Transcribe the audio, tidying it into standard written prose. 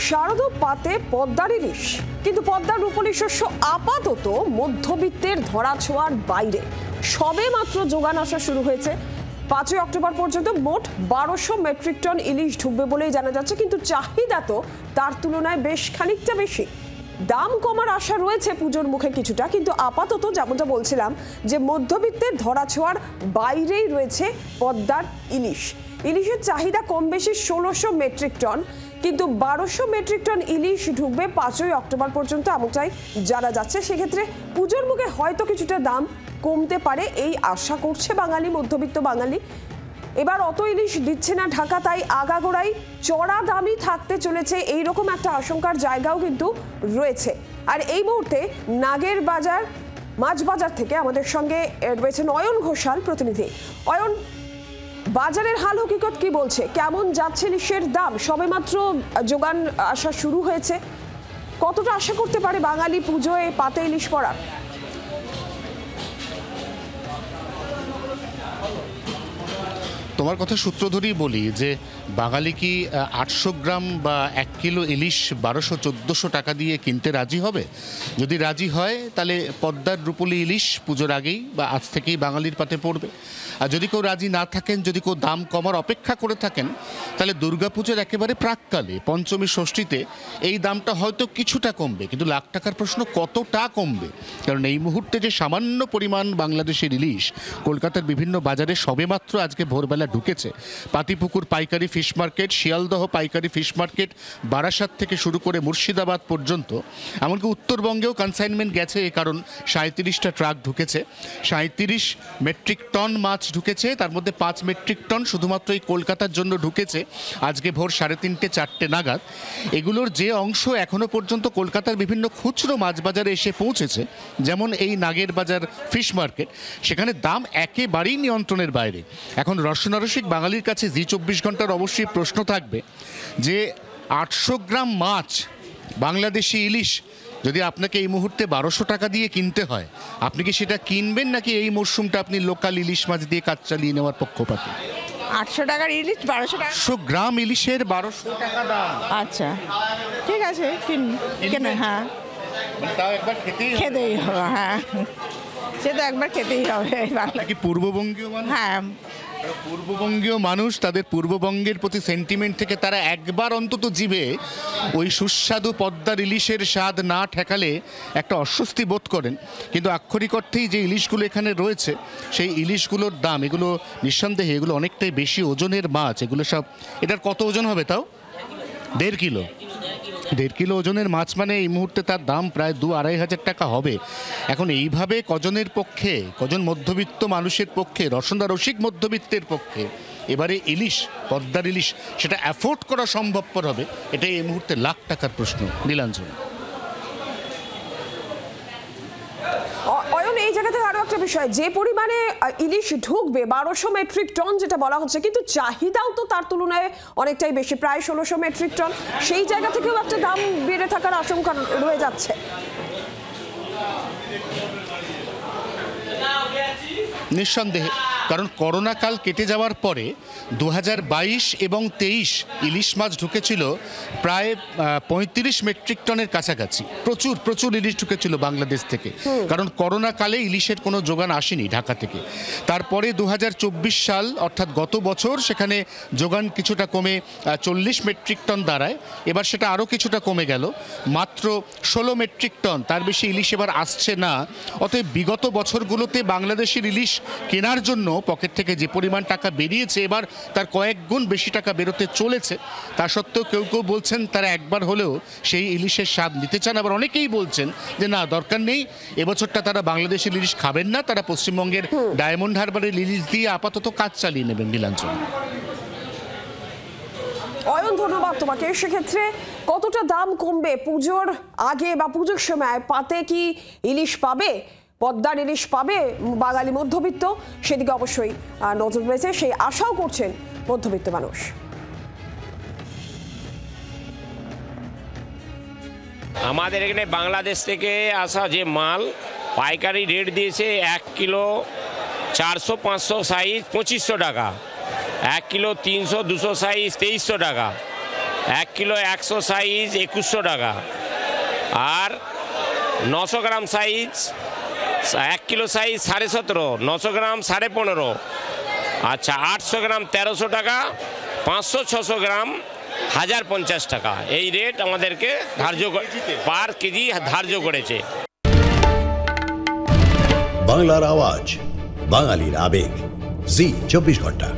শারদা পাতে পদ্মার ইলিশ, কিন্তু পদ্মার রূপলি শস্য আপাতত মধ্যবিত্তের ধরাছোঁয়ার বাইরে। সবে মাত্র যোগান আসা শুরু হয়েছে। 5ই অক্টোবর পর্যন্ত মোট 1200 মেট্রিক টন ইলিশ ঢুকবে বলেই জানা যাচ্ছে, কিন্তু চাহিদা তো তার তুলনায় বেশ খানিকটা বেশি। দাম কমার আশা রয়েছে পুজোর মুখে কিছুটা, কিন্তু আপাতত যেমনটা বলছিলাম যে মধ্যবিত্তের ধরাছোঁয়ার বাইরেই রয়েছে পদ্মার ইলিশ। ইলিশের চাহিদা কম বেশি 1600 মেট্রিক টন, কিন্তু 1200 মেট্রিক টন ইলিশ ঢুকবে 5ই অক্টোবর পর্যন্ত, এমনটাই জানা যাচ্ছে। সেক্ষেত্রে পুজোর মুখে হয়তো কিছুটা দাম কমতে পারে এই আশা করছে বাঙালি, মধ্যবিত্ত বাঙালি। এবার অত ইলিশ দিচ্ছে না ঢাকা, তাই আগাগোড়াই চড়া দামই থাকতে চলেছে এইরকম একটা আশঙ্কার জায়গাও কিন্তু রয়েছে। আর এই মুহূর্তে নাগের বাজার মাছ বাজার থেকে আমাদের সঙ্গে রয়েছে অয়ন ঘোষাল প্রতিনিধি। অয়ন, বাজারের হাল হকিকত কি বলছে? কেমন যাচ্ছে ইলিশের দাম? সবেমাত্র যোগান আসা শুরু হয়েছে, কতটা আশা করতে পারে বাঙালি পুজোয় পাতে ইলিশ পড়া? তোমার কথা সূত্র ধরেই বলি যে বাঙালি কি 800 গ্রাম বা 1 কিলো ইলিশ 1200-1400 টাকা দিয়ে কিনতে রাজি হবে? যদি রাজি হয় তাহলে পদ্মার রূপলি ইলিশ পুজোর আগেই বা আজ থেকেই বাঙালির পাতে পড়বে। আর যদি কেউ রাজি না থাকেন, যদি কেউ দাম কমার অপেক্ষা করে থাকেন, তাহলে দুর্গাপুজোর একেবারে প্রাককালে পঞ্চমী ষষ্ঠীতে এই দামটা হয়তো কিছুটা কমবে, কিন্তু লাখ টাকার প্রশ্ন কতটা কমবে। কারণ এই মুহূর্তে যে সামান্য পরিমাণ বাংলাদেশের ইলিশ কলকাতার বিভিন্ন বাজারে সবেমাত্র আজকে ভোরবেলা ঢুকেছে। পাতিপুকুর পাইকারি ফিশ মার্কেট, শিয়ালদহ পাইকারি ফিশ মার্কেট, বারাসাত থেকে শুরু করে মুর্শিদাবাদ পর্যন্ত, এমনকি উত্তরবঙ্গেও কনসাইনমেন্ট গেছে, কারণ 37টা ট্রাক ঢুকেছে। 37 মেট্রিক টন মাছ ঢুকেছে, তার মধ্যে 5 মেট্রিক টন শুধুমাত্র এই কলকাতার জন্য ঢুকেছে আজকে ভোর 3:30-4টে নাগাদ। এগুলোর যে অংশ এখনো পর্যন্ত কলকাতার বিভিন্ন খুচরো মাছ বাজারে এসে পৌঁছেছে, যেমন এই নাগের বাজার ফিশ মার্কেট, সেখানে দাম একেবারেই নিয়ন্ত্রণের বাইরে। এখন রসনারসিক বাঙালির কাছে জি 24 ঘন্টার অবশ্যই প্রশ্ন থাকবে যে 800 গ্রাম মাছ বাংলাদেশি ইলিশ যদি আপনাকে এই মুহূর্তে 1200 টাকা দিয়ে কিনতে হয়, আপনি কি সেটা কিনবেন, নাকি এই মরশুমটা আপনি লোকাল ইলিশ মাছ দিয়ে কাজ চালিয়ে নেওয়ার পক্ষপাতী? 800 টাকার ইলিশ 1200 টাকা, 800 গ্রাম ইলিশের 1200 টাকা দাম। আচ্ছা ঠিক আছে, কেন? হ্যাঁ, তাও একবার খেতেই হবে। হ্যাঁ, সে তো একবার খেতেই হবে। বাংলা কি পূর্ববঙ্গীয় মানুষ? হ্যাঁ, পূর্ববঙ্গীয় মানুষ, তাদের পূর্ববঙ্গের প্রতি সেন্টিমেন্ট থেকে তারা একবার অন্তত জিভে ওই সুস্বাদু পদ্মার ইলিশের স্বাদ না ঠেকালে একটা অস্বস্তি বোধ করেন। কিন্তু আক্ষরিক অর্থেই যে ইলিশগুলো এখানে রয়েছে, সেই ইলিশগুলোর দাম, এগুলো নিঃসন্দেহে এগুলো অনেকটাই বেশি ওজনের মাছ। এগুলো সব, এটার কত ওজন হবে তাও? 1.5 কিলো। 1.5 কিলো ওজনের মাছ মানে এই মুহূর্তে তার দাম প্রায় 2-2.5 হাজার টাকা হবে। এখন এইভাবে কজনের পক্ষে, কজন মধ্যবিত্ত মানুষের পক্ষে, রসিক মধ্যবিত্তের পক্ষে এবারে ইলিশ, পদ্মার ইলিশ, সেটা অ্যাফোর্ড করা সম্ভবপর হবে? এটাই এই মুহূর্তে লাখ টাকার প্রশ্ন। নীলাঞ্জন, অয়ন, এই জায়গা থেকে আরো একটা বিষয়, যে পরিমাণে ইলিশ ঢুকবে 1200 মেট্রিক টন যেটা বলা হচ্ছে, কিন্তু চাহিদাও তো তার তুলনায় অনেকটাই বেশি, প্রায় 1600 মেট্রিক টন। সেই জায়গা থেকেও একটা দাম বেড়ে থাকার আশঙ্কা রয়ে যাচ্ছে। নিঃসন্দেহে, কারণ করোনা কাল কেটে যাওয়ার পরে 2022 এবং 23 ইলিশ মাছ ঢুকেছিল প্রায় 35 মেট্রিক টনের কাছাকাছি। প্রচুর ইলিশ ঢুকেছিল বাংলাদেশ থেকে, কারণ করোনা কালে ইলিশের কোনো যোগান আসেনি ঢাকা থেকে। তারপরে 2024 সাল অর্থাৎ গত বছর সেখানে যোগান কিছুটা কমে 40 মেট্রিক টন দাঁড়ায়। এবার সেটা আরও কিছুটা কমে গেল, মাত্র 16 মেট্রিক টন, তার বেশি ইলিশ এবার আসছে না। অতএব বিগত বছরগুলোতে বাংলাদেশের ইলিশ কেনার জন্য পকেট থেকে যে পরিমাণ টাকা বেরিয়েছে, এবার তার কয়েক গুণ বেশি টাকা বেরোতে চলেছে। তা সত্ত্বেও কেউ কেউ বলছেন তারা একবার হলেও সেই ইলিশের স্বাদ নিতে চান। আবার অনেকেই বলছেন যে না, দরকার নেই, এবছরটা তারা বাংলাদেশের ইলিশ খাবেন না, তারা পশ্চিমবঙ্গের ডায়মন্ড হারবারের ইলিশ দিয়ে আপাতত কাজ চালিয়ে নেবেন। নীলাঞ্জন, অয়ন, ধন্যবাদ তোমাকে। সেক্ষেত্রে কতটা দাম কমবে পুজোর আগে বা পুজোর সময়? পাতে কি ইলিশ পাবে, পদ্মার ইলিশ পাবে বাঙালি মধ্যবিত্ত? সেদিকে অবশ্যই নজর রয়েছে, সেই আশাও করছেন মধ্যবিত্ত মানুষ। আমাদের এখানে বাংলাদেশ থেকে আসা যে মাল পাইকারি রেট দিয়েছে 1 কিলো 400-500 সাইজ 2500 টাকা, 1 কিলো 300-200 সাইজ 2300 টাকা, 1 কিলো 100 সাইজ 2100 টাকা, আর 900 গ্রাম সাইজ 1 কিলো সাইজ 17.5, 900 গ্রাম 15.5, আচ্ছা 800 গ্রাম 1300 টাকা, 500-600 গ্রাম 1050 টাকা। এই রেট আমাদেরকে পার কেজি ধার্য করেছে। বাংলার আওয়াজ, বাঙালির আবেগ, জি 24 ঘন্টা।